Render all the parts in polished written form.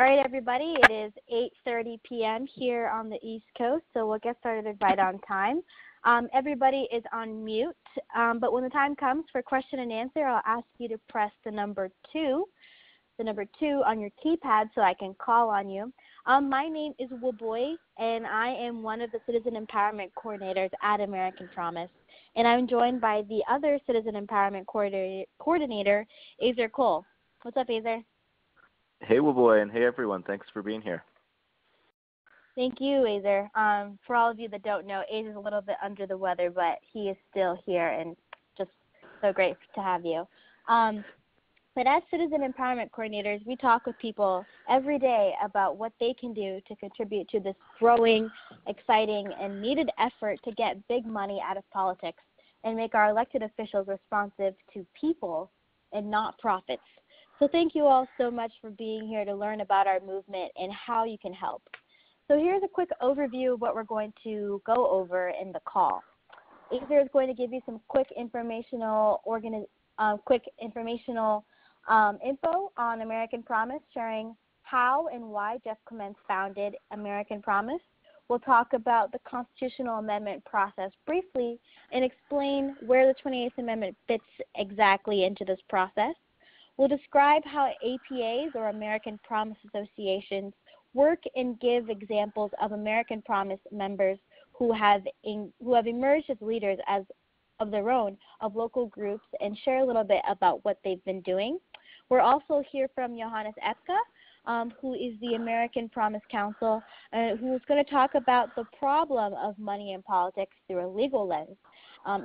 All right, everybody, it is 8:30 p.m. here on the East Coast, so we'll get started right on time. Everybody is on mute, but when the time comes for question and answer, I'll ask you to press the number 2 on your keypad so I can call on you. My name is Waboy, and I am one of the Citizen Empowerment Coordinators at American Promise. And I'm joined by the other Citizen Empowerment Coordinator, Azer Cole. What's up, Azer? Hey, Waboy, and hey, everyone. Thanks for being here. Thank you, Azer. For all of you that don't know, Azer's a little bit under the weather, but he is still here, and just so great to have you. But as Citizen Empowerment Coordinators, we talk with people every day about what they can do to contribute to this growing, exciting, and needed effort to get big money out of politics and make our elected officials responsive to people and not profits. So thank you all so much for being here to learn about our movement and how you can help. So here's a quick overview of what we're going to go over in the call. Azer is going to give you some quick informational info on American Promise, sharing how and why Jeff Clements founded American Promise. We'll talk about the constitutional amendment process briefly and explain where the 28th Amendment fits exactly into this process. We'll describe how APAs, or American Promise Associations, work and give examples of American Promise members who have emerged as leaders of their own, of local groups, and share a little bit about what they've been doing. We'll also hear from Johannes Epka, who is the American Promise Counsel, who's going to talk about the problem of money in politics through a legal lens,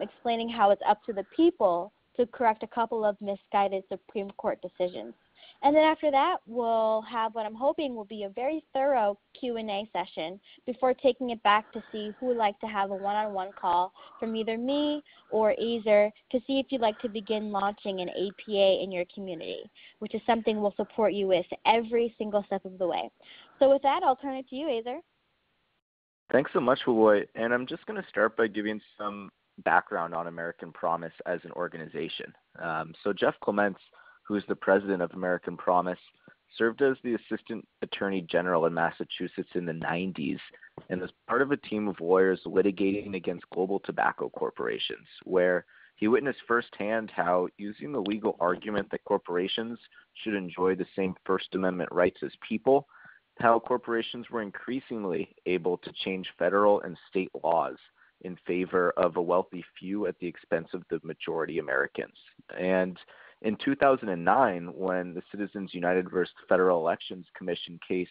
explaining how it's up to the people to correct a couple of misguided Supreme Court decisions. And then after that, we'll have what I'm hoping will be a very thorough Q&A session before taking it back to see who would like to have a one-on-one call from either me or Azer to see if you'd like to begin launching an APA in your community, which is something we'll support you with every single step of the way. So with that, I'll turn it to you, Azer. Thanks so much, Waboy. And I'm just going to start by giving some background on American Promise as an organization. So Jeff Clements, who is the president of American Promise, served as the Assistant Attorney General in Massachusetts in the 90s and was part of a team of lawyers litigating against global tobacco corporations, where he witnessed firsthand how using the legal argument that corporations should enjoy the same First Amendment rights as people, how corporations were increasingly able to change federal and state laws in favor of a wealthy few at the expense of the majority Americans. And in 2009, when the Citizens United versus Federal Elections Commission case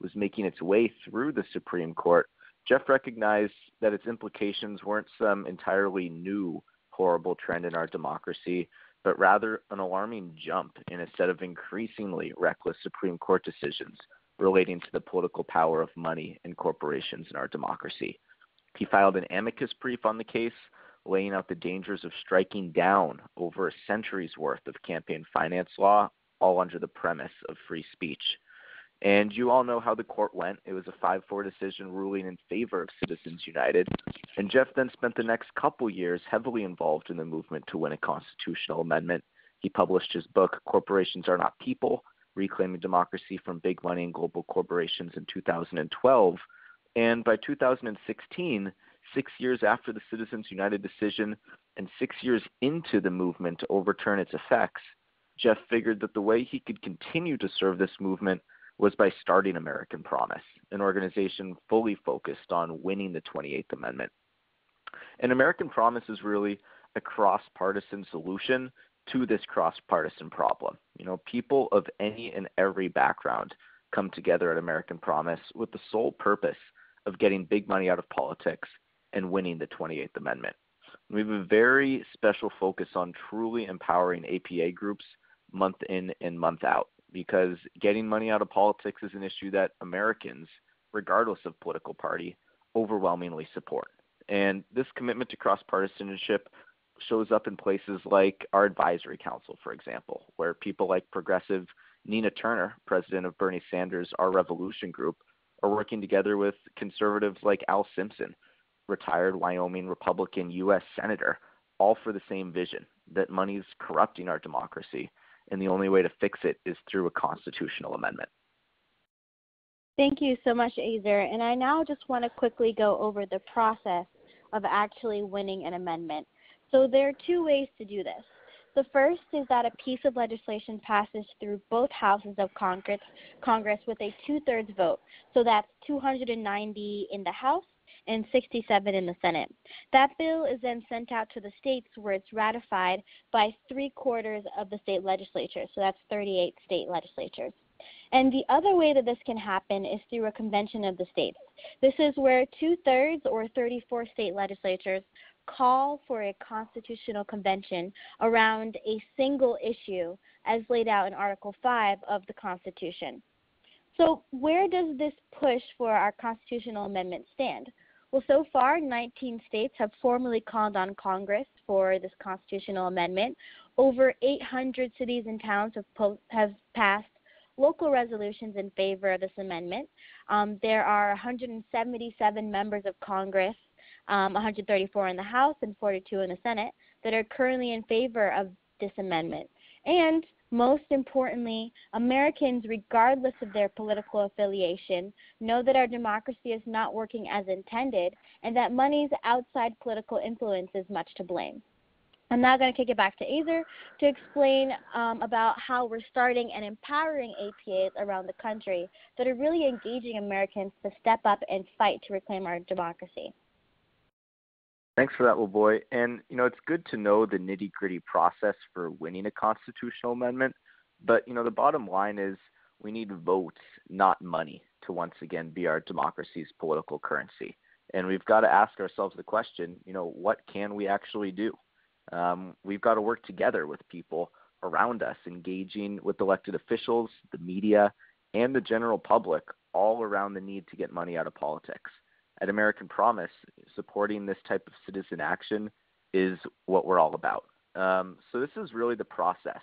was making its way through the Supreme Court, Jeff recognized that its implications weren't some entirely new, horrible trend in our democracy, but rather an alarming jump in a set of increasingly reckless Supreme Court decisions relating to the political power of money and corporations in our democracy. He filed an amicus brief on the case, laying out the dangers of striking down over a century's worth of campaign finance law, all under the premise of free speech. And you all know how the court went. It was a 5-4 decision ruling in favor of Citizens United. And Jeff then spent the next couple years heavily involved in the movement to win a constitutional amendment. He published his book, Corporations Are Not People, Reclaiming Democracy from Big Money and Global Corporations, in 2012. And by 2016, 6 years after the Citizens United decision and 6 years into the movement to overturn its effects, Jeff figured that the way he could continue to serve this movement was by starting American Promise, an organization fully focused on winning the 28th Amendment. And American Promise is really a cross-partisan solution to this cross-partisan problem. You know, people of any and every background come together at American Promise with the sole purpose of getting big money out of politics and winning the 28th Amendment. We have a very special focus on truly empowering APA groups month in and month out, because getting money out of politics is an issue that Americans, regardless of political party, overwhelmingly support. And this commitment to cross-partisanship shows up in places like our advisory council, for example, where people like progressive Nina Turner, president of Bernie Sanders' Our Revolution group, are working together with conservatives like Al Simpson, retired Wyoming Republican U.S. Senator, all for the same vision, that money is corrupting our democracy, and the only way to fix it is through a constitutional amendment. Thank you so much, Azer. And I now just want to quickly go over the process of actually winning an amendment. So there are two ways to do this. The first is that a piece of legislation passes through both houses of Congress with a two-thirds vote. So that's 290 in the House and 67 in the Senate. That bill is then sent out to the states where it's ratified by 3/4 of the state legislatures. So that's 38 state legislatures. And the other way that this can happen is through a convention of the states. This is where 2/3 or 34 state legislatures call for a constitutional convention around a single issue as laid out in Article 5 of the Constitution. So where does this push for our constitutional amendment stand? Well, so far, 19 states have formally called on Congress for this constitutional amendment. Over 800 cities and towns have passed local resolutions in favor of this amendment. There are 177 members of Congress, 134 in the House and 42 in the Senate, that are currently in favor of this amendment. And most importantly, Americans, regardless of their political affiliation, know that our democracy is not working as intended and that money's outside political influence is much to blame. I'm now going to kick it back to Azer to explain about how we're starting and empowering APAs around the country that are really engaging Americans to step up and fight to reclaim our democracy. Thanks for that, little boy. And, it's good to know the nitty-gritty process for winning a constitutional amendment. But, the bottom line is we need votes, not money, to once again be our democracy's political currency. And we've got to ask ourselves the question, what can we actually do? We've got to work together with people around us, engaging with elected officials, the media, and the general public, all around the need to get money out of politics. At American Promise, supporting this type of citizen action is what we're all about. So this is really the process.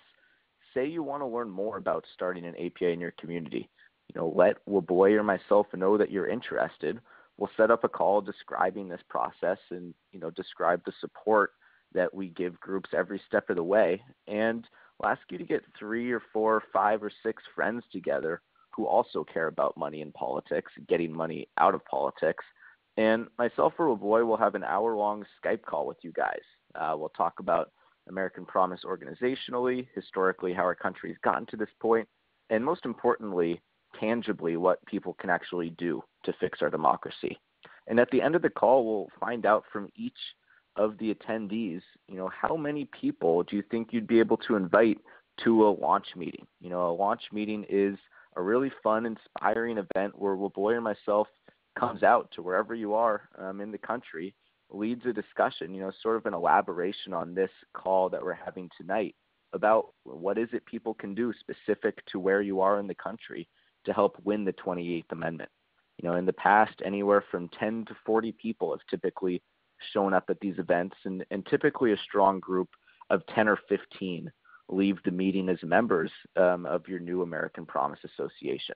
Say you want to learn more about starting an APA in your community. Let Waboy or myself know that you're interested. We'll set up a call describing this process and, describe the support that we give groups every step of the way. And we'll ask you to get 3 or 4 or 5 or 6 friends together who also care about money in politics, getting money out of politics. And myself or Waboy will have an hour-long Skype call with you guys. We'll talk about American Promise organizationally, historically, how our country's gotten to this point, and most importantly, tangibly, what people can actually do to fix our democracy. And at the end of the call, we'll find out from each of the attendees, how many people do you think you'd be able to invite to a launch meeting? A launch meeting is a really fun, inspiring event where Waboy or myself comes out to wherever you are in the country, leads a discussion, sort of an elaboration on this call that we're having tonight about what is it people can do specific to where you are in the country to help win the 28th Amendment. In the past, anywhere from 10 to 40 people have typically shown up at these events, and typically a strong group of 10 or 15 leave the meeting as members of your new American Promise Association.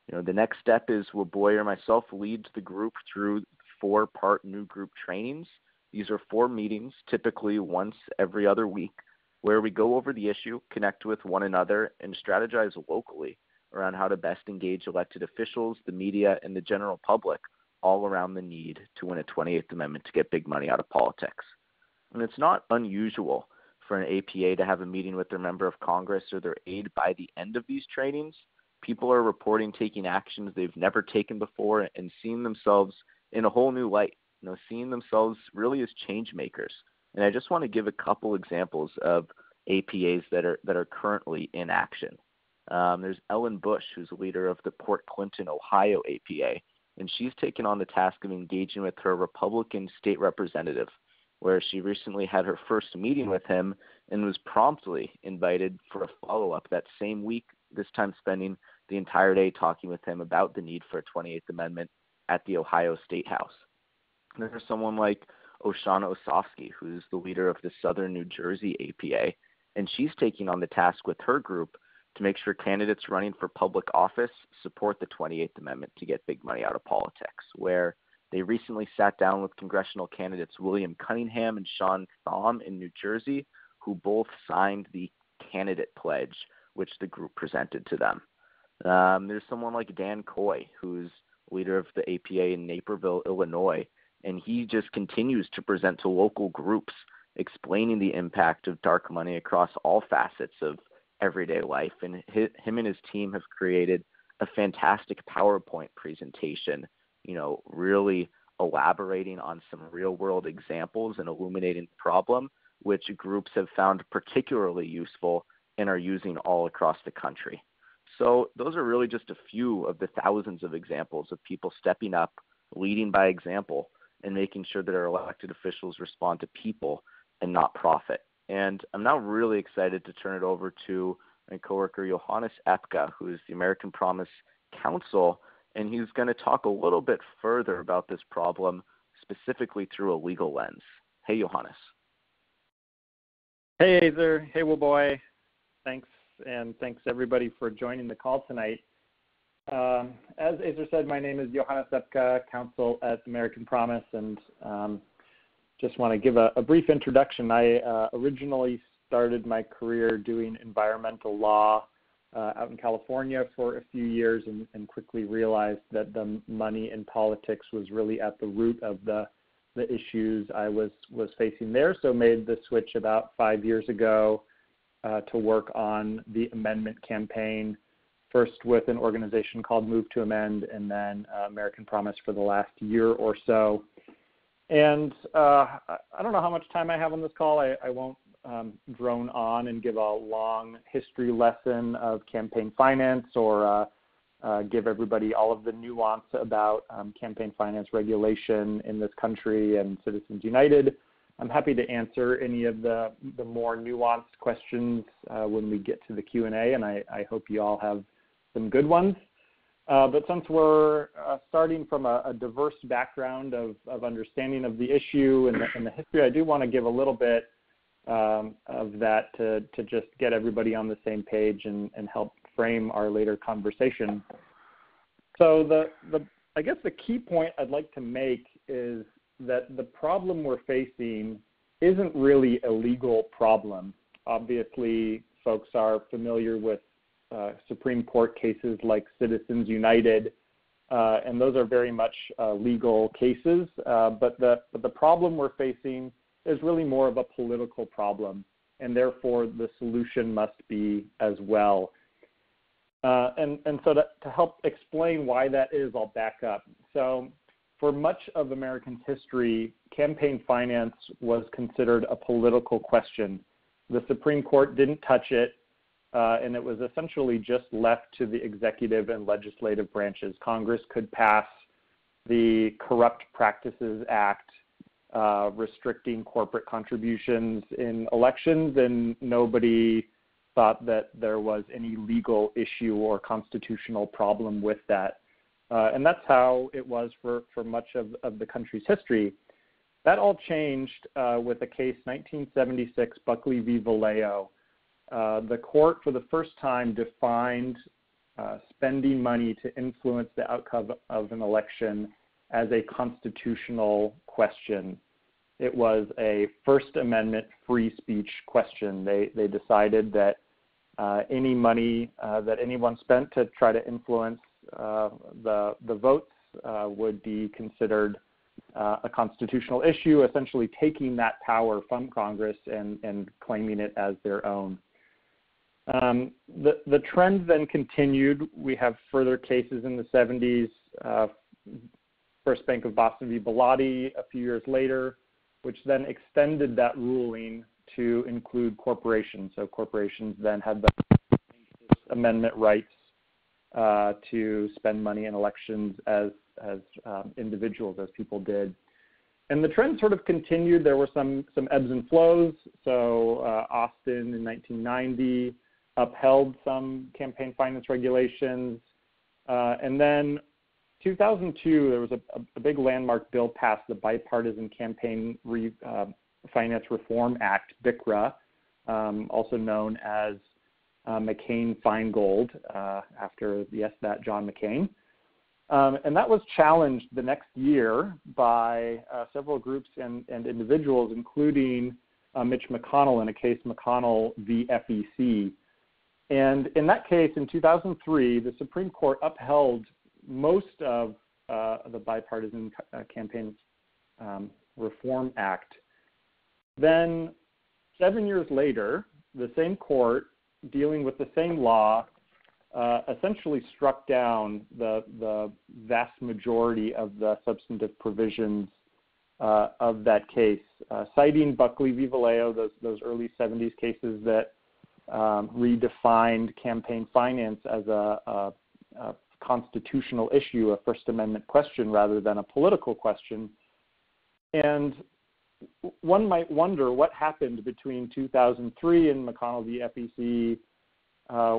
The next step is Waboy or myself leads the group through 4-part new group trainings. These are 4 meetings, typically once every other week, where we go over the issue, connect with one another, and strategize locally around how to best engage elected officials, the media, and the general public all around the need to win a 28th Amendment to get big money out of politics. And it's not unusual for an APA to have a meeting with their member of Congress or their aide by the end of these trainings. People are reporting taking actions they've never taken before and seeing themselves in a whole new light, seeing themselves really as change makers. And I just want to give a couple examples of APAs that are currently in action. There's Ellen Bush, who's the leader of the Port Clinton, Ohio APA, and she's taken on the task of engaging with her Republican state representative, where she recently had her first meeting with him and was promptly invited for a follow-up that same week, this time spending the entire day talking with him about the need for a 28th Amendment at the Ohio State House. And there's someone like Oshana Osofsky, who's the leader of the Southern New Jersey APA, and she's taking on the task with her group to make sure candidates running for public office support the 28th Amendment to get big money out of politics, where they recently sat down with congressional candidates William Cunningham and Sean Thom in New Jersey, who both signed the candidate pledge, which the group presented to them. There's someone like Dan Coy, who's leader of the APA in Naperville, Illinois, and he just continues to present to local groups explaining the impact of dark money across all facets of everyday life. And him and his team have created a fantastic PowerPoint presentation, really elaborating on some real-world examples and illuminating the problem, which groups have found particularly useful and are using all across the country. So those are really just a few of the thousands of examples of people stepping up, leading by example, and making sure that our elected officials respond to people and not profit. And I'm now really excited to turn it over to my coworker Johannes Epka, who is the American Promise Counsel, and he's going to talk a little bit further about this problem, specifically through a legal lens. Hey, Johannes. Hey, Azer. Hey, Boy. Thanks, and thanks everybody for joining the call tonight. As Azer said, my name is Johannes Epka, counsel at American Promise, and just want to give a brief introduction. I originally started my career doing environmental law out in California for a few years, and quickly realized that the money in politics was really at the root of the issues I was facing there. So made the switch about 5 years ago to work on the amendment campaign, first with an organization called Move to Amend, and then American Promise for the last year or so. And I don't know how much time I have on this call. I won't drone on and give a long history lesson of campaign finance or give everybody all of the nuance about campaign finance regulation in this country and Citizens United. I'm happy to answer any of the more nuanced questions when we get to the Q&A, and I hope you all have some good ones. But since we're starting from a diverse background of understanding of the issue and the history, I do want to give a little bit of that to just get everybody on the same page and help frame our later conversation. So I guess the key point I'd like to make is that the problem we're facing isn't really a legal problem. Obviously, folks are familiar with Supreme Court cases like Citizens United, and those are very much legal cases. But the problem we're facing is really more of a political problem, and therefore the solution must be as well. And so to help explain why that is, I'll back up. So for much of American history, campaign finance was considered a political question. The Supreme Court didn't touch it, and it was essentially just left to the executive and legislative branches. Congress could pass the Corrupt Practices Act, restricting corporate contributions in elections, and nobody thought that there was any legal issue or constitutional problem with that. And that's how it was for much of the country's history. That all changed with the case 1976, Buckley v. Vallejo. The court, for the first time, defined spending money to influence the outcome of an election as a constitutional question. It was a First Amendment free speech question. They decided that any money that anyone spent to try to influence the votes would be considered a constitutional issue, essentially taking that power from Congress and claiming it as their own. The trend then continued. We have further cases in the 70s, First Bank of Boston v. Bellotti a few years later, which then extended that ruling to include corporations. So corporations then had the amendment rights to spend money in elections as individuals, as people did. And the trend sort of continued. There were some ebbs and flows. So Austin in 1990 upheld some campaign finance regulations. And then 2002, there was a big landmark bill passed, the Bipartisan Campaign Finance Reform Act, BICRA, also known as McCain-Feingold, after, yes, that John McCain. And that was challenged the next year by several groups and individuals, including Mitch McConnell in a case McConnell v. FEC. And in that case, in 2003, the Supreme Court upheld most of the Bipartisan Campaign Reform Act. Then 7 years later, the same court, dealing with the same law, essentially struck down the vast majority of the substantive provisions of that case, citing Buckley v. Vallejo, those early 70s cases that redefined campaign finance as a constitutional issue, a First Amendment question rather than a political question. And one might wonder what happened between 2003 and McConnell v. FEC,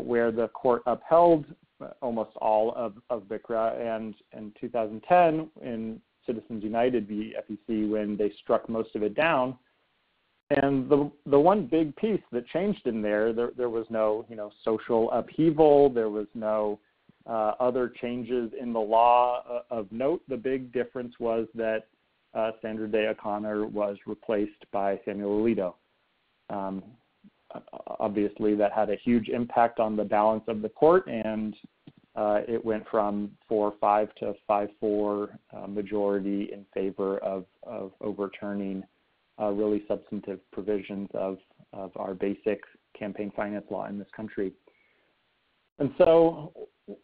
where the court upheld almost all of BICRA, and in 2010 in Citizens United v. FEC, when they struck most of it down. And the one big piece that changed in there was no social upheaval. There was no other changes in the law of note. The big difference was that Sandra Day O'Connor was replaced by Samuel Alito. Obviously, that had a huge impact on the balance of the court, and it went from 4-5 to 5-4 majority in favor of overturning really substantive provisions of our basic campaign finance law in this country. And so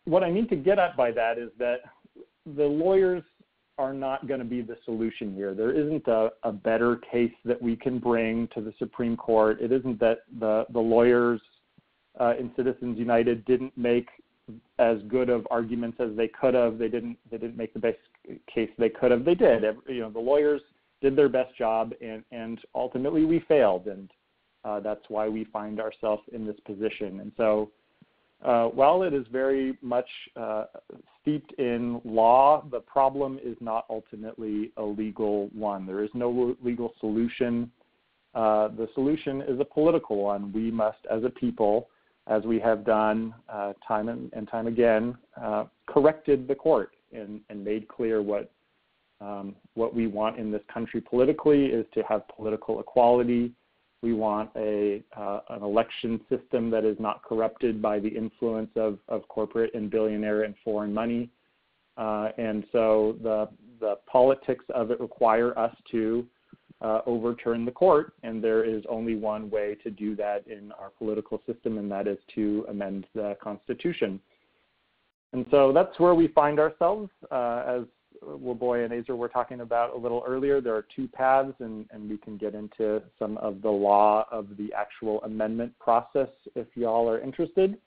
what I mean to get at by that is that the lawyers are not going to be the solution here. There isn't a better case that we can bring to the Supreme Court. It isn't that the lawyers in Citizens United didn't make as good of arguments as they could have. They didn't make the best case they could have. They did. The lawyers did their best job, and ultimately we failed, and that's why we find ourselves in this position. And so while it is very much steeped in law, the problem is not ultimately a legal one. There is no legal solution. The solution is a political one. We must, as a people, as we have done time and time again, corrected the court and made clear what we want in this country politically is to have political equality. We want an election system that is not corrupted by the influence of corporate and billionaire and foreign money. And so the politics of it require us to overturn the court, and there is only one way to do that in our political system, and that is to amend the Constitution. And so that's where we find ourselves. As Waboy and Azer were talking about a little earlier, there are two paths, and we can get into some of the law of the actual amendment process if y'all are interested.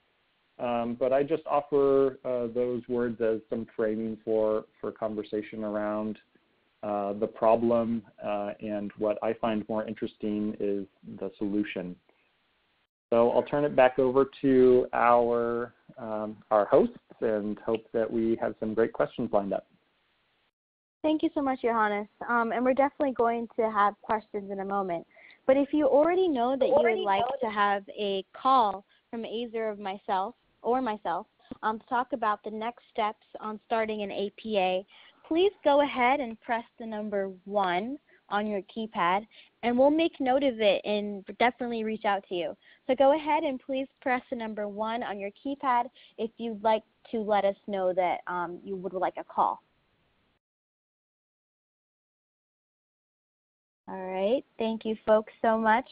But I just offer those words as some framing for conversation around the problem, and what I find more interesting is the solution. So I'll turn it back over to our hosts and hope that we have some great questions lined up. Thank you so much, Johannes. And we're definitely going to have questions in a moment. But if you already know that you would like to have a call from Azer or myself to talk about the next steps on starting an APA, please go ahead and press the number 1 on your keypad, and we'll make note of it and definitely reach out to you. So go ahead and please press the number 1 on your keypad if you'd like to let us know that you would like a call. All right, thank you folks so much.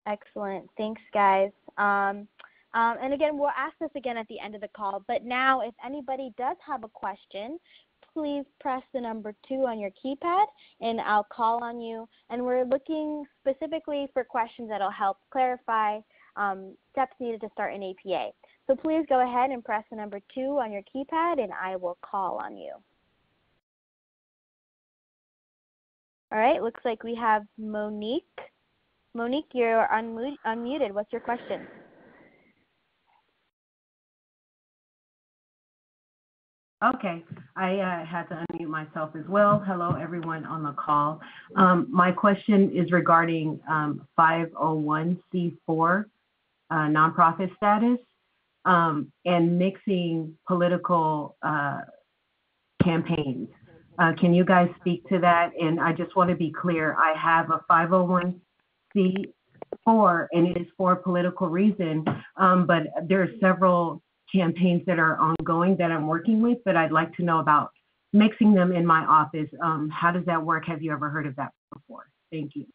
Excellent, thanks guys. And again, we'll ask this again at the end of the call, but now if anybody does have a question, please press the number 2 on your keypad and I'll call on you. And we're looking specifically for questions that'll help clarify steps needed to start an APA. So please go ahead and press the number 2 on your keypad and I will call on you. All right, looks like we have Monique. Monique, you're unmuted. What's your question? Okay, I had to unmute myself as well. Hello, everyone on the call. My question is regarding 501c4 nonprofit status and mixing political campaigns. Can you guys speak to that? And I just want to be clear, I have a 501c4 and it is for a political reason, but there are several campaigns that are ongoing that I'm working with, but I'd like to know about mixing them in my office. How does that work? Have you ever heard of that before? Thank you.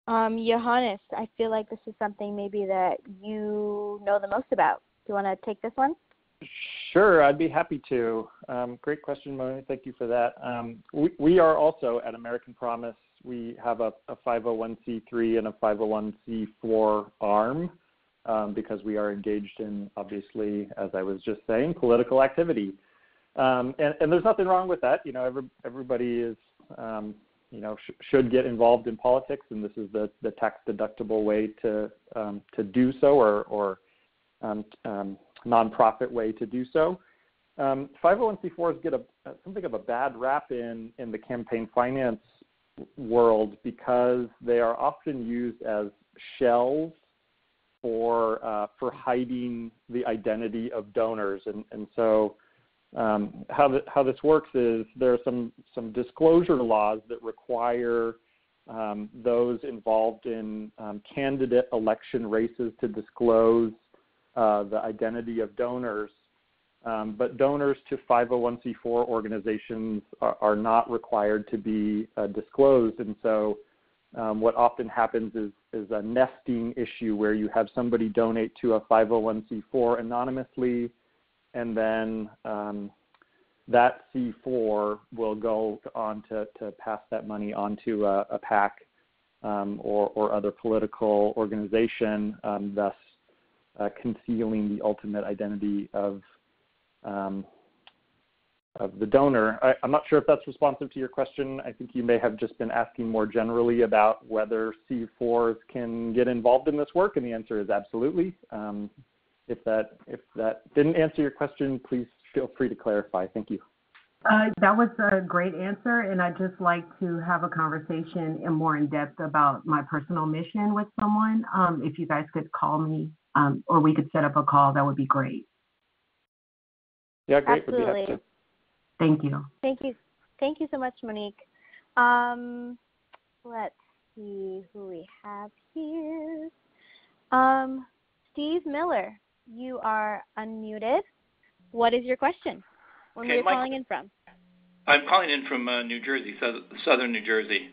Johannes, I feel like this is something maybe that you know the most about. Do you want to take this one? Sure, I'd be happy to. Great question, Moni. Thank you for that. We are also at American Promise. We have a 501c3 and a 501c4 arm because we are engaged in, obviously, as I was just saying, political activity. And there's nothing wrong with that. You know, everybody is, should get involved in politics, and this is the tax-deductible way to do so, or nonprofit way to do so. 501c4s get something of a bad rap in the campaign finance world because they are often used as shells for hiding the identity of donors, and so how this works is there are some disclosure laws that require those involved in candidate election races to disclose the identity of donors, but donors to 501c4 organizations are not required to be disclosed, and so what often happens is a nesting issue where you have somebody donate to a 501c4 anonymously, and then that C4 will go on to pass that money on to a PAC or other political organization, thus concealing the ultimate identity of the donor. I'm not sure if that's responsive to your question. I think you may have just been asking more generally about whether C4s can get involved in this work, and the answer is absolutely. If that didn't answer your question, please feel free to clarify. Thank you. That was a great answer, and I'd just like to have a conversation and more in depth about my personal mission with someone. If you guys could call me, or we could set up a call, that would be great. Yeah, great. Absolutely. Would be happy to. Thank you. Thank you. Thank you so much, Monique. Let's see who we have here. Steve Miller, you are unmuted. What is your question? Where are you calling in from? I'm calling in from New Jersey, southern New Jersey.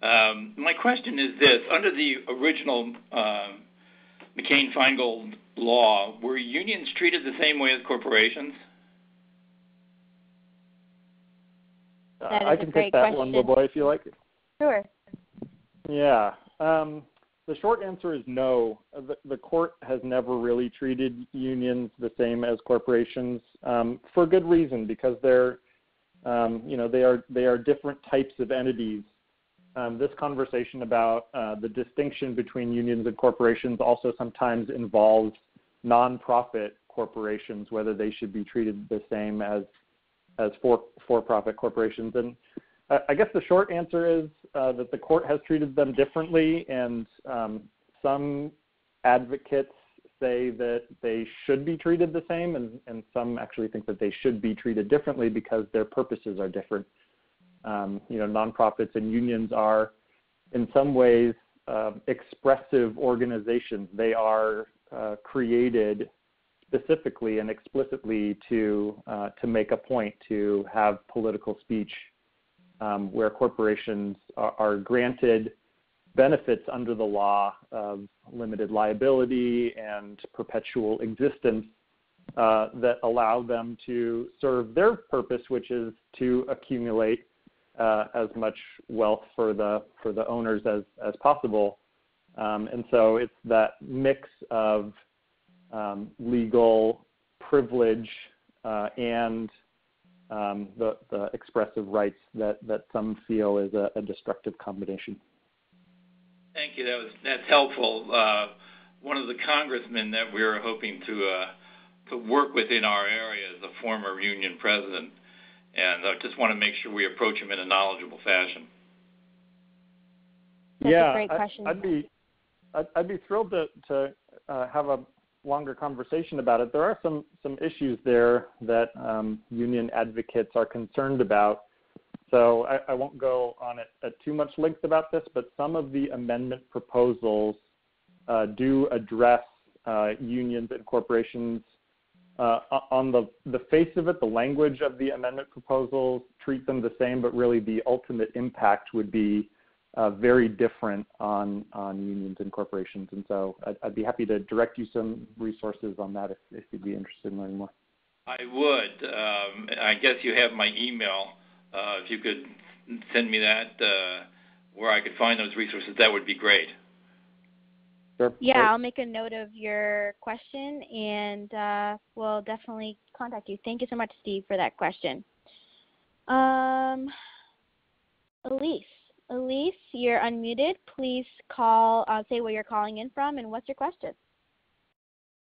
My question is this. Under the original McCain-Feingold law, were unions treated the same way as corporations? I can take that one, boy, if you like. Sure. Yeah. The short answer is no. The court has never really treated unions the same as corporations for good reason, because they're, they are different types of entities. This conversation about the distinction between unions and corporations also sometimes involves nonprofit corporations, whether they should be treated the same as for-profit corporations. And I guess the short answer is that the court has treated them differently, and some advocates say that they should be treated the same, and some actually think that they should be treated differently because their purposes are different. Nonprofits and unions are, in some ways, expressive organizations. They are created specifically and explicitly to make a point, to have political speech, where corporations are granted benefits under the law of limited liability and perpetual existence that allow them to serve their purpose, which is to accumulate as much wealth for the owners as possible. And so it's that mix of legal privilege and the expressive rights that some feel is a destructive combination. Thank you. That's helpful. One of the congressmen that we were hoping to work with in our area is a former union president, and I just want to make sure we approach him in a knowledgeable fashion. That's a great question. I'd be thrilled to have longer conversation about it, there are some issues there that union advocates are concerned about. So I won't go on it at too much length about this, but some of the amendment proposals do address unions and corporations. On the face of it, the language of the amendment proposals treat them the same, but really the ultimate impact would be very different on unions and corporations. And so I'd be happy to direct you some resources on that if you'd be interested in learning more. I would. I guess you have my email. If you could send me that where I could find those resources, that would be great. Sure. Yeah, Great. I'll make a note of your question, and we'll definitely contact you. Thank you so much, Steve, for that question. Elise, you're unmuted. Please say where you're calling in from, and what's your question?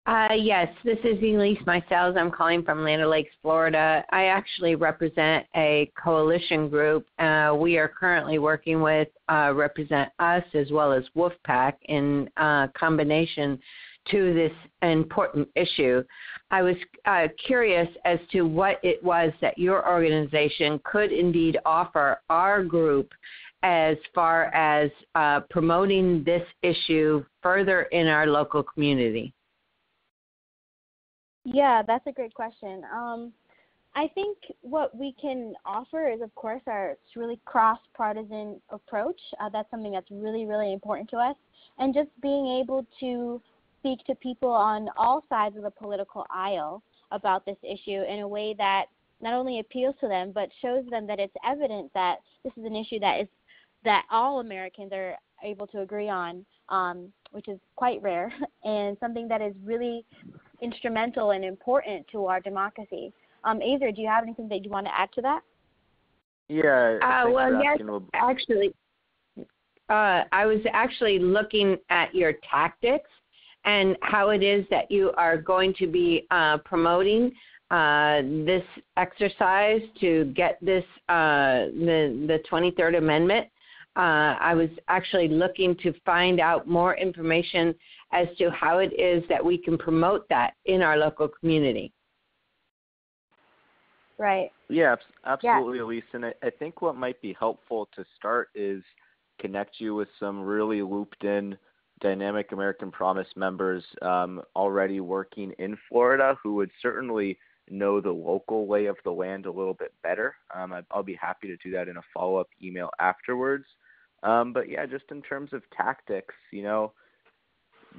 Yes, this is Elise Mysells. I'm calling from Land O'Lakes, Florida. I actually represent a coalition group. We are currently working with Represent Us as well as Wolfpack in combination to this important issue. I was curious as to what it was that your organization could indeed offer our group as far as promoting this issue further in our local community. Yeah, that's a great question. I think what we can offer is, of course, our really cross-partisan approach. That's something that's really, really important to us. And just being able to speak to people on all sides of the political aisle about this issue in a way that not only appeals to them, but shows them that it's evident that this is an issue that all Americans are able to agree on, which is quite rare, and something that is really instrumental and important to our democracy. Azer, do you have anything that you want to add to that? Yeah. Well, yes, actually, I was actually looking at your tactics and how it is that you are going to be promoting this exercise to get this the 23rd Amendment. I was actually looking to find out more information as to how it is that we can promote that in our local community. Right. Yeah, absolutely, Yeah. Elise. And I think what might be helpful to start is connect you with some really looped in Dynamic American Promise members already working in Florida who would certainly know the local lay of the land a little bit better. I'll be happy to do that in a follow-up email afterwards. But yeah, just in terms of tactics,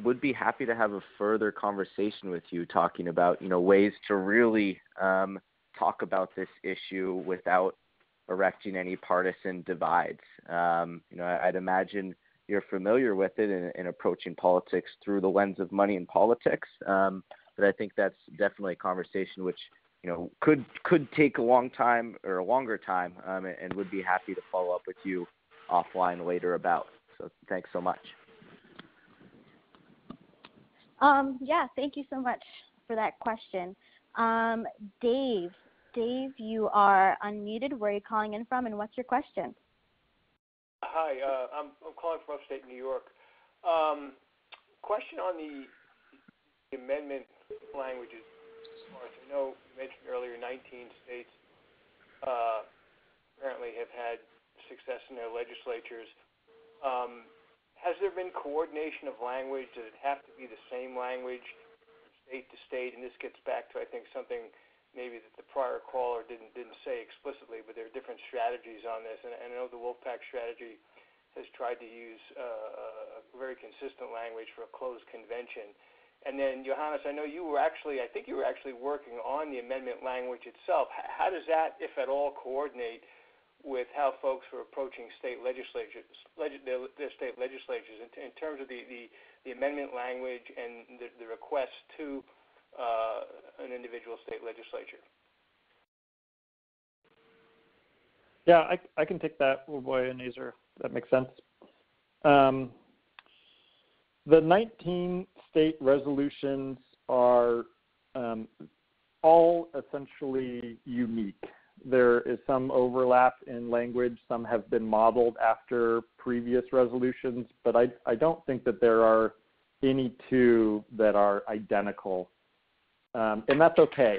would be happy to have a further conversation with you talking about, ways to really talk about this issue without erecting any partisan divides. I'd imagine you're familiar with it in approaching politics through the lens of money and politics. But I think that's definitely a conversation which, could take a long time or a longer time, and would be happy to follow up with you offline later about. So thanks so much. Yeah, thank you so much for that question. Dave, you are unmuted. Where are you calling in from, and what's your question? Hi, I'm calling from upstate New York. Question on the amendment languages. I know you mentioned earlier 19 states apparently have had success in their legislatures. Has there been coordination of language? Does it have to be the same language from state to state? And this gets back to, I think, something maybe that the prior caller didn't say explicitly, but there are different strategies on this. And I know the Wolfpack strategy has tried to use a very consistent language for a closed convention. And then, Johannes, I know I think you were actually working on the amendment language itself. How does that, if at all, coordinate with how folks are approaching state legislatures, their state legislatures, in terms of the amendment language and the request to an individual state legislature? Yeah, I can take that, Boy and Azer. That makes sense. The 19 state resolutions are all essentially unique. There is some overlap in language. Some have been modeled after previous resolutions, but I don't think that there are any two that are identical, and that's okay.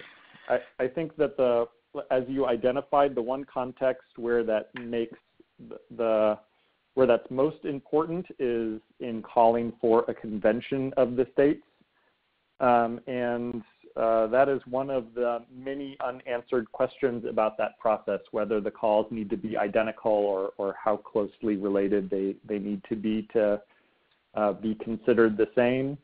I think that as you identified, the one context where that makes where that's most important is in calling for a convention of the states, and that is one of the many unanswered questions about that process, whether the calls need to be identical or how closely related they need to be considered the same.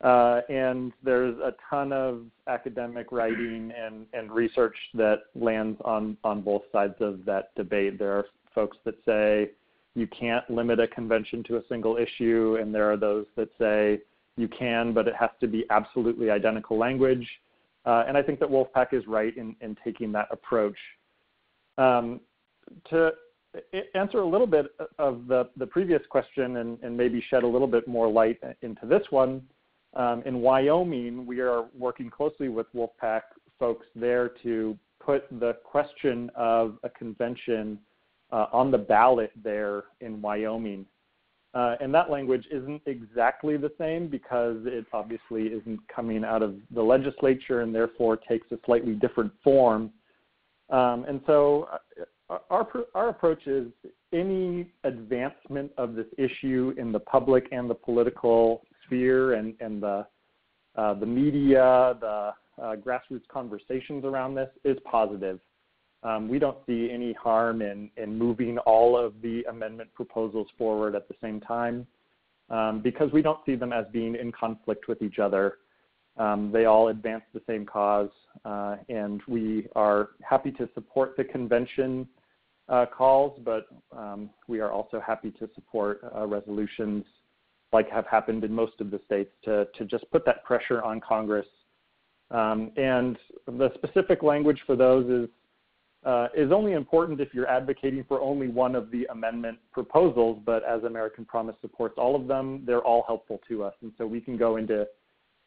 And there's a ton of academic writing and research that lands on both sides of that debate. There are folks that say you can't limit a convention to a single issue, and there are those that say you can, but it has to be absolutely identical language. And I think that Wolfpack is right in taking that approach. To answer a little bit of the previous question and maybe shed a little bit more light into this one, in Wyoming, we are working closely with Wolfpack folks there to put the question of a convention on the ballot there in Wyoming. And that language isn't exactly the same because it obviously isn't coming out of the legislature and therefore takes a slightly different form. And so our approach is any advancement of this issue in the public and the political sphere and the media, the grassroots conversations around this is positive. We don't see any harm in moving all of the amendment proposals forward at the same time because we don't see them as being in conflict with each other. They all advance the same cause, and we are happy to support the convention calls, but we are also happy to support resolutions like have happened in most of the states to just put that pressure on Congress. And the specific language for those is only important if you're advocating for only one of the amendment proposals, but as American Promise supports all of them, they're all helpful to us. And so we can go into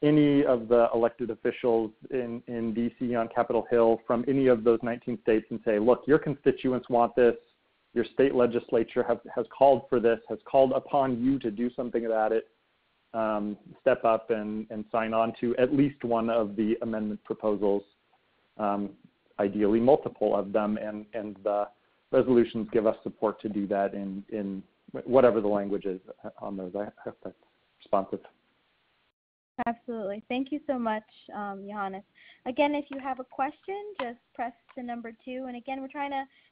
any of the elected officials in DC on Capitol Hill from any of those 19 states and say, look, your constituents want this, your state legislature has called for this, has called upon you to do something about it, step up and sign on to at least one of the amendment proposals, ideally multiple of them, and the resolutions give us support to do that in whatever the language is on those. I hope that's responsive. Absolutely. Thank you so much, Johannes. Again, if you have a question, just press the number 2. And again,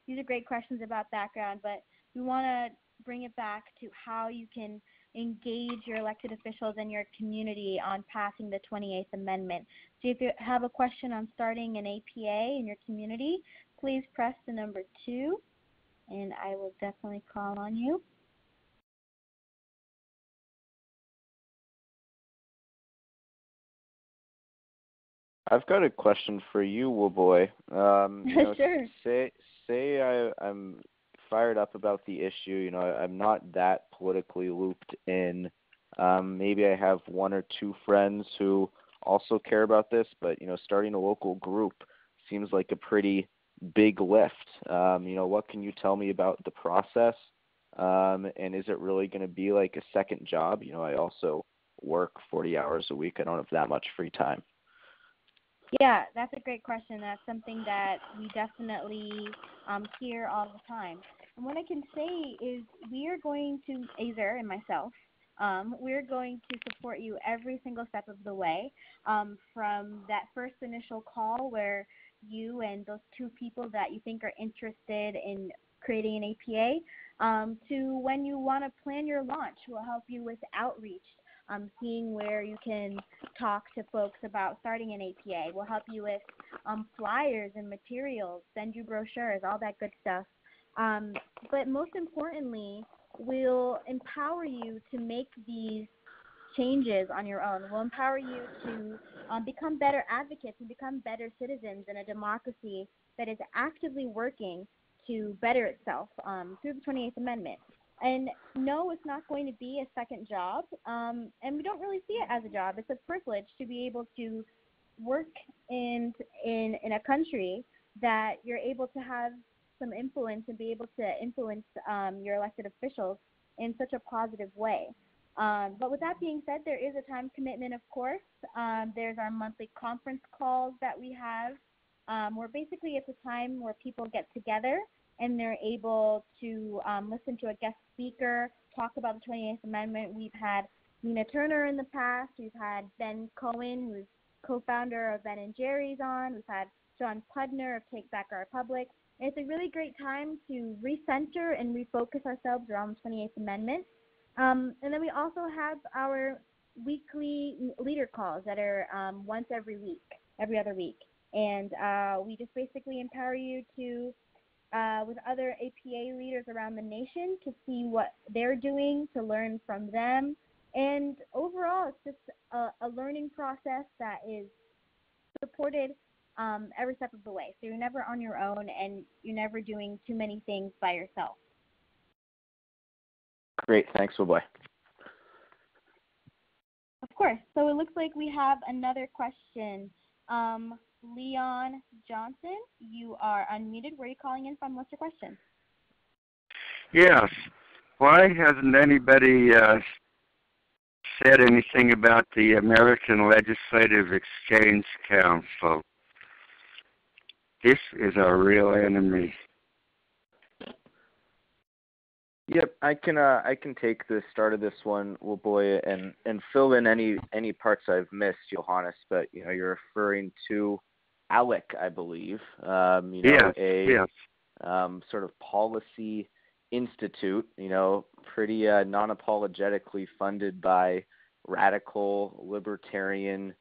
these are great questions about background, but we want to bring it back to how you can engage your elected officials and your community on passing the 28th Amendment. So if you have a question on starting an APA in your community, please press the number 2, and I will definitely call on you. I've got a question for you, Woolboy. Sure. Say I'm fired up about the issue. I'm not that politically looped in. Maybe I have 1 or 2 friends who also care about this, but starting a local group seems like a pretty big lift. What can you tell me about the process? And is it really going to be like a second job? I also work 40 hours a week. I don't have that much free time. Yeah, that's a great question. That's something that we definitely hear all the time. And what I can say is we are going to, Azer and myself, we're going to support you every single step of the way, from that first initial call where you and those 2 people that you think are interested in creating an APA, to when you want to plan your launch. We'll help you with outreach, seeing where you can talk to folks about starting an APA. We'll help you with flyers and materials, send you brochures, all that good stuff. But most importantly, we'll empower you to make these changes on your own. We'll empower you to become better advocates and become better citizens in a democracy that is actively working to better itself through the 28th Amendment. And no, it's not going to be a second job, and we don't really see it as a job. It's a privilege to be able to work in a country that you're able to have some influence and be able to influence your elected officials in such a positive way. But with that being said, there is a time commitment, of course. There's our monthly conference calls that we have, where basically it's a time where people get together and they're able to listen to a guest speaker talk about the 28th Amendment. We've had Nina Turner in the past. We've had Ben Cohen, who's co-founder of Ben and Jerry's on. We've had John Pudner of Take Back Our Republic. And it's a really great time to recenter and refocus ourselves around the 28th Amendment. And then we also have our weekly leader calls that are once every other week. And we just basically empower you to, with other APA leaders around the nation, to see what they're doing, to learn from them. And overall, it's just a learning process that is supported every step of the way. So you're never on your own, and you're never doing too many things by yourself. Great. Thanks, boy. Of course. So it looks like we have another question. Leon Johnson, you are unmuted. Where are you calling in from? What's your question? Yes. Why hasn't anybody said anything about the American Legislative Exchange Council? This is our real enemy. Yep, I can take the start of this one, boy, and fill in any parts I've missed, Johannes. But you're referring to ALEC, I believe. Yes. Sort of policy institute. Pretty non-apologetically funded by radical, libertarian,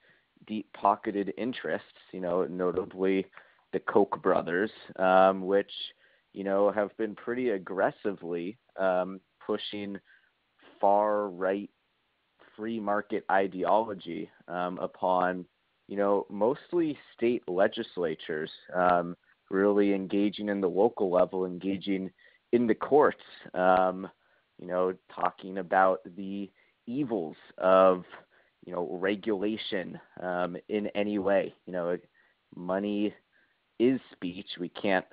deep-pocketed interests. Notably the Koch brothers, which have been pretty aggressively pushing far-right free market ideology upon, mostly state legislatures, really engaging in the local level, engaging in the courts, talking about the evils of, regulation in any way. Money is speech. We can't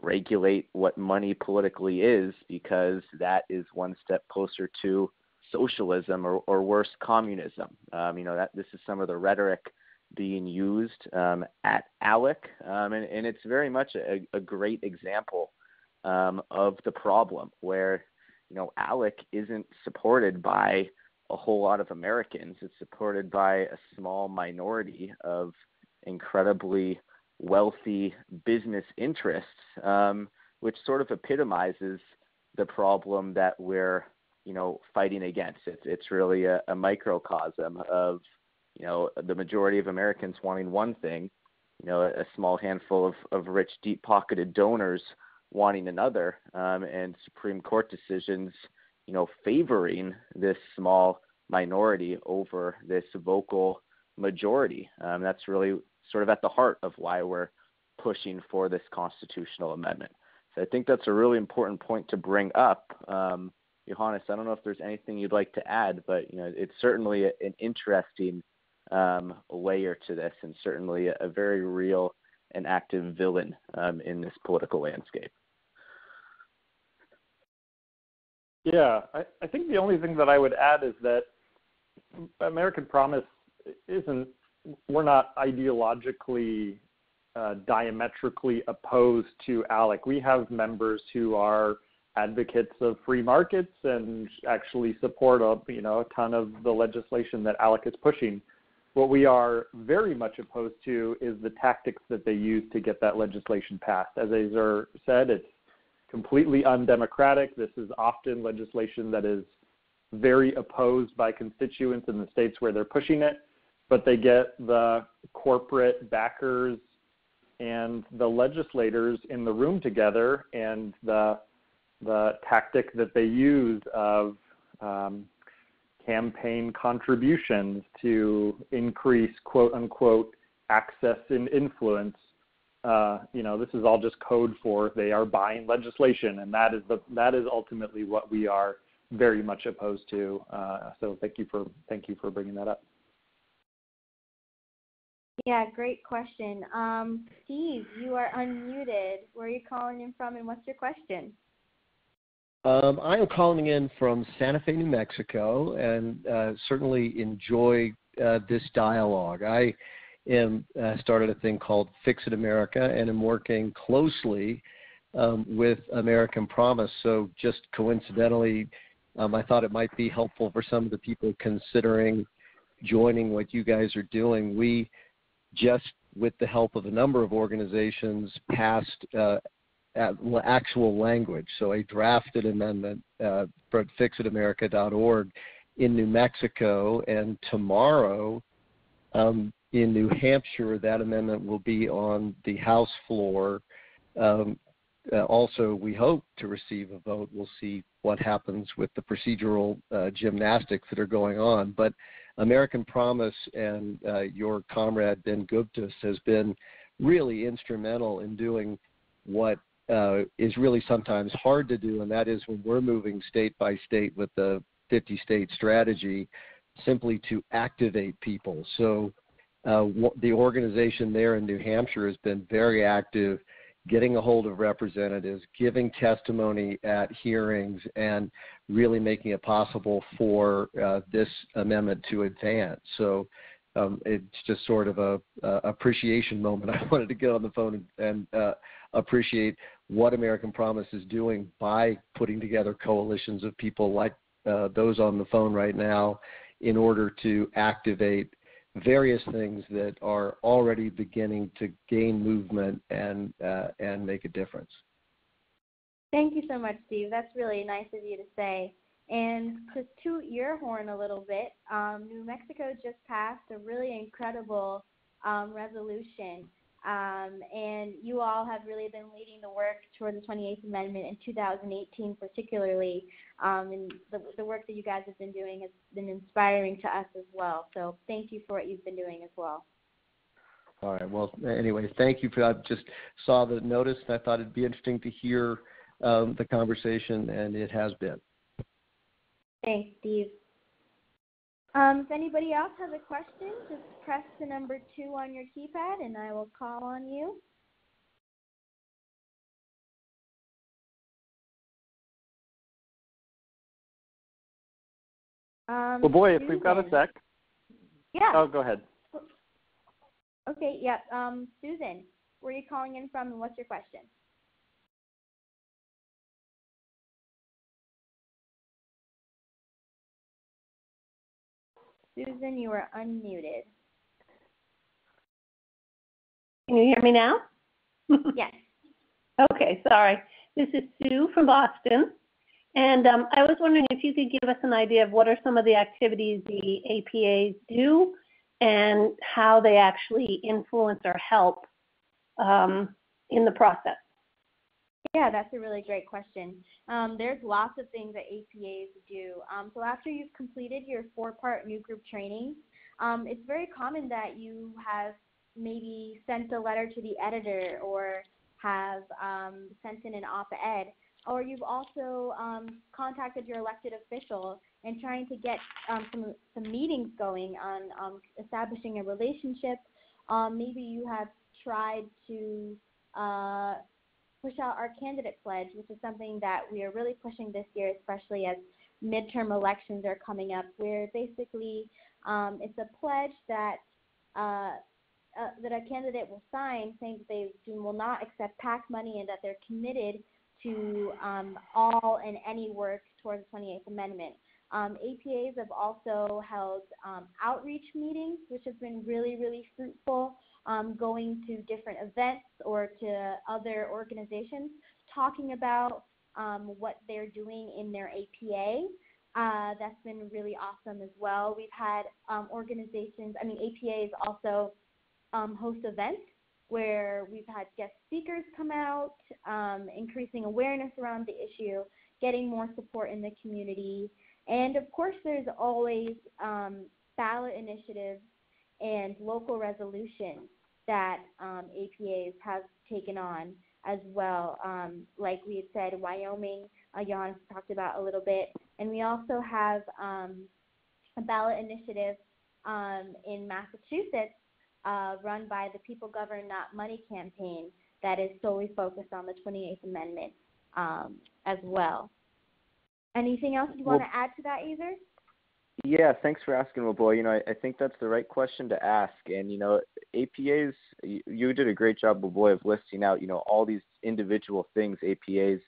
regulate what money politically is, because that is one step closer to socialism or worse, communism. This is some of the rhetoric being used at ALEC, and it's very much a great example of the problem where ALEC isn't supported by a whole lot of Americans. It's supported by a small minority of incredibly wealthy business interests, which sort of epitomizes the problem that we're, fighting against. It's really a microcosm of, the majority of Americans wanting one thing, a small handful of rich, deep-pocketed donors wanting another, and Supreme Court decisions, favoring this small minority over this vocal majority. That's really sort of at the heart of why we're pushing for this constitutional amendment. So I think that's a really important point to bring up. Johannes, I don't know if there's anything you'd like to add, but it's certainly an interesting layer to this, and certainly a very real and active villain in this political landscape. Yeah, I think the only thing that I would add is that American Promise we're not ideologically diametrically opposed to ALEC. We have members who are advocates of free markets and actually support a ton of the legislation that ALEC is pushing. What we are very much opposed to is the tactics that they use to get that legislation passed. As Azar said, it's completely undemocratic. This is often legislation that is very opposed by constituents in the states where they're pushing it, but they get the corporate backers and the legislators in the room together, and the tactic that they use of campaign contributions to increase quote unquote access and influence. This is all just code for they are buying legislation, and that is ultimately what we are very much opposed to. So thank you for bringing that up. Yeah, great question. Steve, you are unmuted. Where are you calling in from, and what's your question? I am calling in from Santa Fe, New Mexico, and certainly enjoy this dialogue. I am started a thing called Fix It America, and am working closely with American Promise. So just coincidentally, I thought it might be helpful for some of the people considering joining what you guys are doing. We just, with the help of a number of organizations, passed actual language, so a drafted amendment from fixitamerica.org in New Mexico, and tomorrow in New Hampshire that amendment will be on the House floor. Also, we hope to receive a vote. We'll see what happens with the procedural gymnastics that are going on. But American Promise and your comrade Ben Guptas has been really instrumental in doing what is really sometimes hard to do, and that is when we're moving state by state with the 50-state strategy, simply to activate people. So the organization there in New Hampshire has been very active, getting a hold of representatives, giving testimony at hearings, and really making it possible for this amendment to advance. So it's just sort of a appreciation moment. I wanted to get on the phone and appreciate what American Promise is doing by putting together coalitions of people like those on the phone right now in order to activate various things that are already beginning to gain movement and make a difference. Thank you so much, Steve. That's really nice of you to say. And to toot your horn a little bit, New Mexico just passed a really incredible resolution, and you all have really been leading the work toward the 28th Amendment in 2018 particularly, and the work that you guys have been doing has been inspiring to us as well. So thank you for what you've been doing as well. All right. Well, anyway, thank you for that. Just saw the notice, and I thought it'd be interesting to hear the conversation, and it has been. Thanks, Steve. If anybody else has a question, just press the number 2 on your keypad, and I will call on you. Well, boy, if we've got a sec. Yeah. Oh, go ahead. Okay, yeah. Susan, where are you calling in from, and what's your question? Susan, you are unmuted. Can you hear me now? Yes. Okay, sorry. This is Sue from Boston. And I was wondering if you could give us an idea of what are some of the activities the APAs do and how they actually influence or help in the process. Yeah, that's a really great question. There's lots of things that APAs do. So after you've completed your 4-part new group training, it's very common that you have maybe sent a letter to the editor or have sent in an op-ed, or you've also contacted your elected official and trying to get some meetings going on establishing a relationship. Maybe you have tried to push out our candidate pledge, which is something that we are really pushing this year, especially as midterm elections are coming up, where basically it's a pledge that that a candidate will sign saying that they will not accept PAC money and that they're committed to all and any work towards the 28th Amendment. APAs have also held outreach meetings, which have been really, really fruitful, going to different events or to other organizations, talking about what they're doing in their APA. That's been really awesome as well. We've had APAs also host events where we've had guest speakers come out, increasing awareness around the issue, getting more support in the community. And of course, there's always ballot initiatives and local resolutions that APAs have taken on as well. Like we had said, Wyoming, Jan talked about a little bit. And we also have a ballot initiative in Massachusetts run by the People Govern Not Money campaign that is solely focused on the 28th Amendment as well. Anything else you want to add to that, Ezer? Yeah, thanks for asking, Boy. I think that's the right question to ask. And, APAs, you did a great job, Boy, of listing out, all these individual things APAs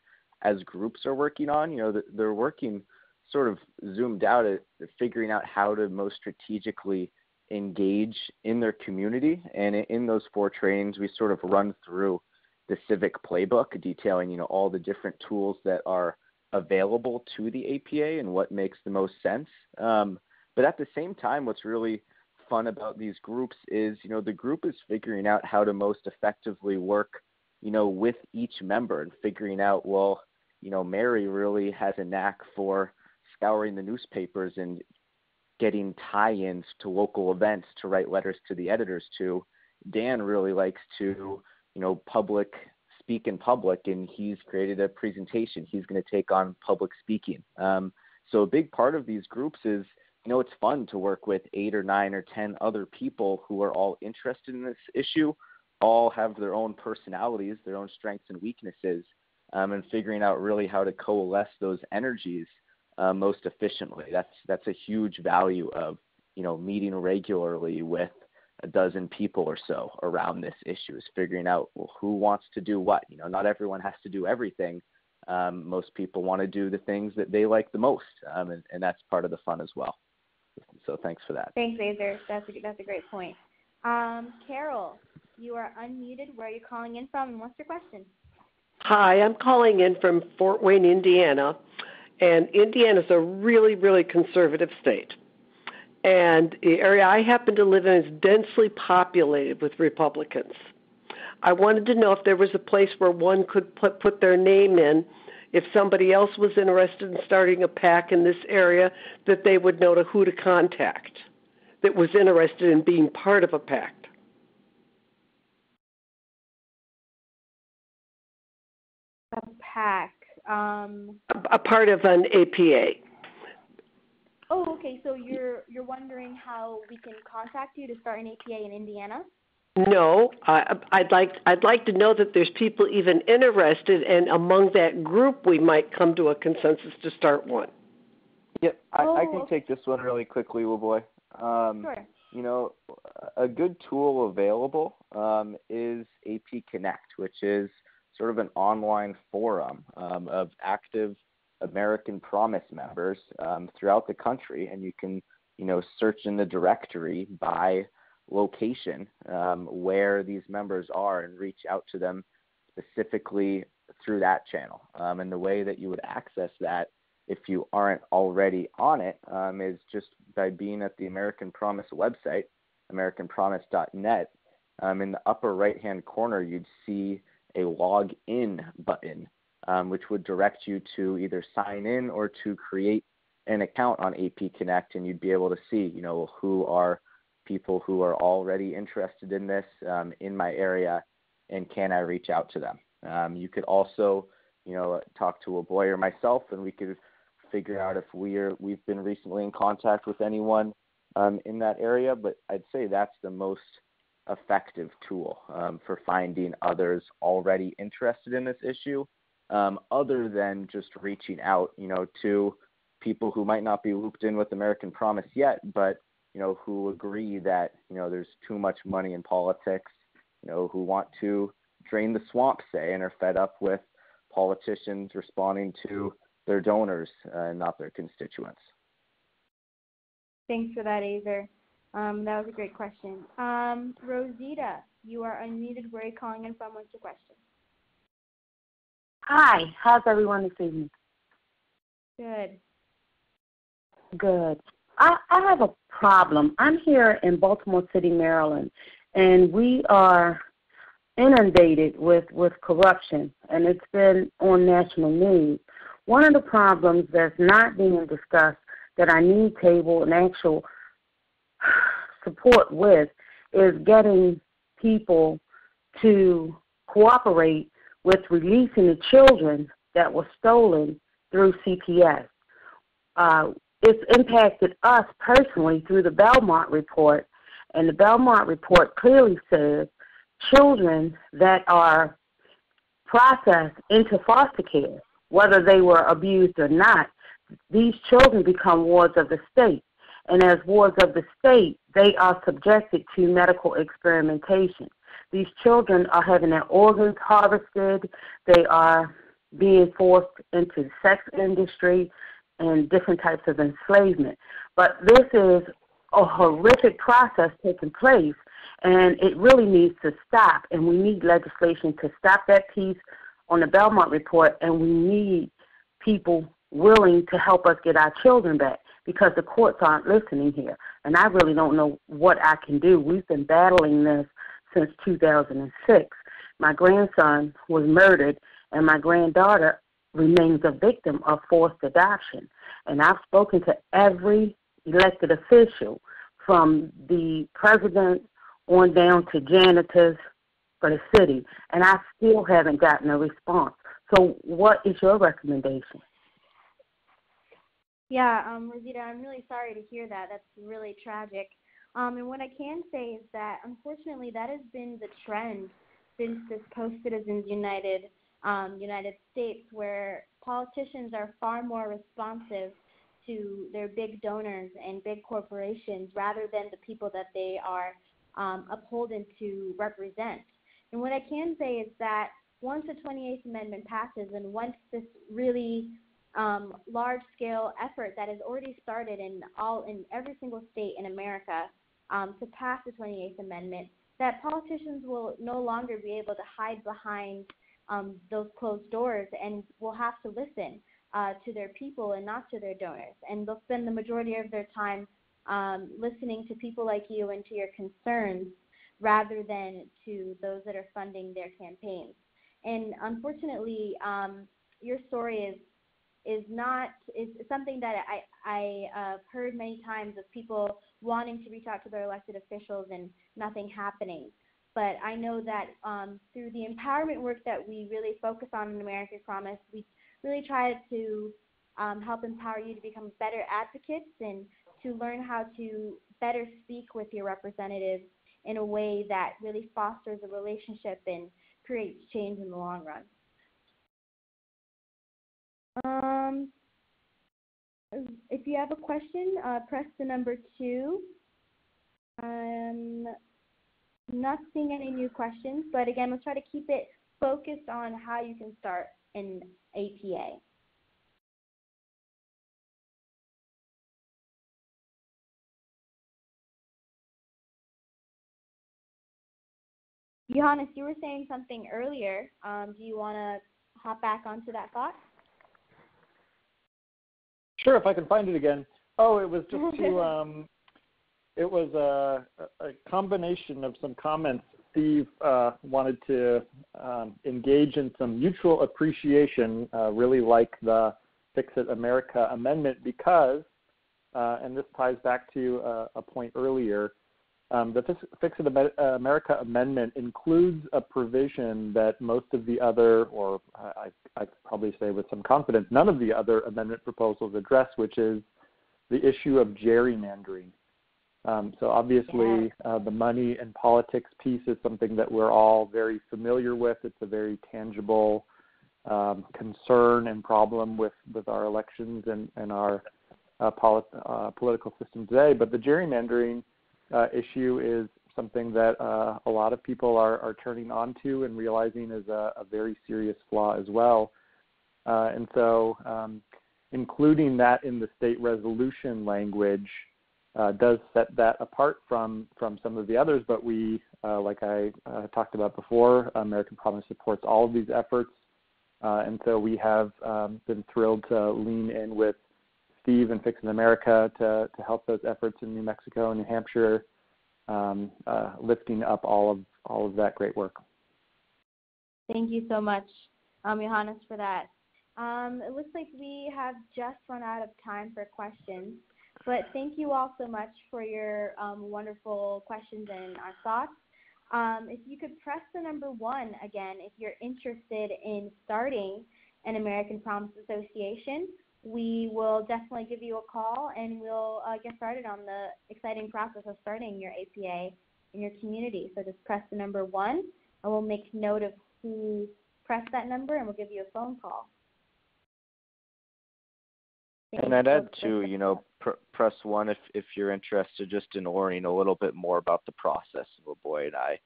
as groups are working on. They're working sort of zoomed out at figuring out how to most strategically engage in their community. And in those 4 trainings, we sort of run through the civic playbook detailing, all the different tools that are available to the APA and what makes the most sense. But at the same time, what's really fun about these groups is, the group is figuring out how to most effectively work, with each member and figuring out, well, Mary really has a knack for scouring the newspapers and getting tie-ins to local events to write letters to the editors to. Dan really likes to, speak in public, and he's created a presentation. He's going to take on public speaking. So a big part of these groups is, it's fun to work with 8 or 9 or 10 other people who are all interested in this issue, all have their own personalities, their own strengths and weaknesses, and figuring out really how to coalesce those energies most efficiently. That's a huge value of, meeting regularly with a dozen people or so around this issue, is figuring out, well, who wants to do what. Not everyone has to do everything. Most people want to do the things that they like the most, and that's part of the fun as well. So thanks for that. Thanks, Ezer. That's a great point. Carol, you are unmuted. Where are you calling in from, and what's your question? Hi, I'm calling in from Fort Wayne, Indiana, and Indiana is a really, really conservative state. And the area I happen to live in is densely populated with Republicans. I wanted to know if there was a place where one could put their name in if somebody else was interested in starting a PAC in this area, that they would know who to contact that was interested in being part of a PAC. A PAC. A part of an APA. Oh, okay. So you're wondering how we can contact you to start an APA in Indiana? No, I'd like to know that there's people even interested, and among that group, we might come to a consensus to start one. Yep, I can take this one really quickly, Boy. Sure. A good tool available is AP Connect, which is sort of an online forum of active American Promise members throughout the country, and you can, search in the directory by location where these members are and reach out to them specifically through that channel. And the way that you would access that, if you aren't already on it, is just by being at the American Promise website, americanpromise.net. In the upper right-hand corner, you'd see a log in button, which would direct you to either sign in or to create an account on AP Connect, and you'd be able to see, who are people who are already interested in this in my area, and can I reach out to them. You could also, talk to a boy or myself, and we could figure out if we've been recently in contact with anyone in that area. But I'd say that's the most effective tool for finding others already interested in this issue, other than just reaching out, to people who might not be looped in with American Promise yet, but who agree that, there's too much money in politics, who want to drain the swamp, say, and are fed up with politicians responding to their donors and not their constituents. Thanks for that, Ezer. That was a great question. Rosita, you are unmuted. Where are you calling in from? What's your question? Hi, how's everyone this evening? Good. Good. I have a problem. I'm here in Baltimore City, Maryland, and we are inundated with corruption, and it's been on national news. One of the problems that's not being discussed that I need table and actual support with is getting people to cooperate with releasing the children that were stolen through CPS. It's impacted us personally through the Belmont report, and the Belmont report clearly says children that are processed into foster care, whether they were abused or not, these children become wards of the state. And as wards of the state, they are subjected to medical experimentation. These children are having their organs harvested. They are being forced into the sex industry and different types of enslavement. But this is a horrific process taking place, and it really needs to stop. And we need legislation to stop that piece on the Belmont Report, and we need people willing to help us get our children back, because the courts aren't listening here. And I really don't know what I can do. We've been battling this since 2006. My grandson was murdered, and my granddaughter remains a victim of forced adoption. And I've spoken to every elected official, from the president on down to janitors for the city, and I still haven't gotten a response. So what is your recommendation? Yeah, Rosita, I'm really sorry to hear that. That's really tragic. And what I can say is that, unfortunately, that has been the trend since this post-Citizens United United States, where politicians are far more responsive to their big donors and big corporations rather than the people that they are upholden to represent. And what I can say is that once the 28th Amendment passes, and once this really large-scale effort that has already started in every single state in America to pass the 28th Amendment, that politicians will no longer be able to hide behind those closed doors, and will have to listen to their people and not to their donors. And they'll spend the majority of their time listening to people like you and to your concerns rather than to those that are funding their campaigns. And unfortunately, your story is something that I've heard many times of people wanting to reach out to their elected officials and nothing happening. But I know that through the empowerment work that we really focus on in American Promise, we really try to help empower you to become better advocates and to learn how to better speak with your representatives in a way that really fosters a relationship and creates change in the long run. If you have a question, press the number 2. Not seeing any new questions, but again, we'll try to keep it focused on how you can start an APA. Johannes, you were saying something earlier. Do you want to hop back onto that thought? Sure, if I can find it again. Oh, it was just to, it was a combination of some comments. Steve wanted to engage in some mutual appreciation, really like the Fix It America Amendment, because, and this ties back to a point earlier, the Fix It America Amendment includes a provision that most of the other, or I probably say with some confidence, none of the other amendment proposals address, which is the issue of gerrymandering. So obviously the money and politics piece is something that we're all very familiar with. It's a very tangible concern and problem with our elections and our political system today. But the gerrymandering issue is something that a lot of people are turning on to and realizing is a very serious flaw as well. And so including that in the state resolution language does set that apart from some of the others, but we, like I talked about before, American Promise supports all of these efforts, and so we have been thrilled to lean in with Steve and Fix It America to help those efforts in New Mexico and New Hampshire, lifting up all of that great work. Thank you so much, Johannes, for that. It looks like we have just run out of time for questions. But thank you all so much for your wonderful questions and our thoughts. If you could press the number 1 again, if you're interested in starting an American Promise Association, we will definitely give you a call and we'll get started on the exciting process of starting your APA in your community. So just press the number 1 and we'll make note of who pressed that number and we'll give you a phone call. And I'd add too, press one if you're interested just in learning a little bit more about the process. Boy and I,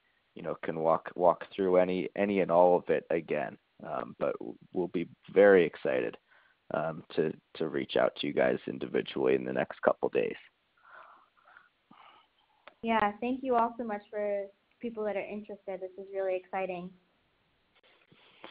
can walk through any and all of it again. But we'll be very excited to reach out to you guys individually in the next couple days. Yeah, thank you all so much for people that are interested. This is really exciting.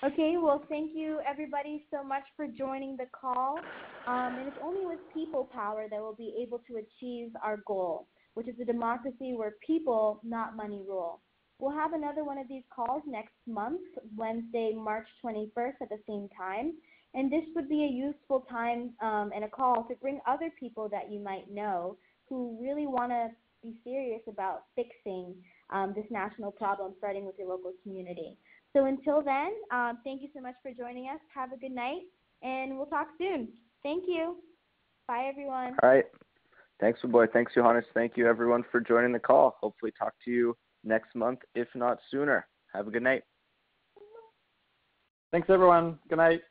Okay, well, thank you everybody so much for joining the call. And it's only with people power that we'll be able to achieve our goal, which is a democracy where people, not money, rule. We'll have another one of these calls next month, Wednesday, March 21st at the same time. And this would be a useful time and a call to bring other people that you might know who really want to be serious about fixing this national problem, starting with your local community. So until then, thank you so much for joining us. Have a good night, and we'll talk soon. Thank you. Bye, everyone. All right. Thanks, boy. Thanks, Johannes. Thank you, everyone, for joining the call. Hopefully talk to you next month, if not sooner. Have a good night. Thanks, everyone. Good night.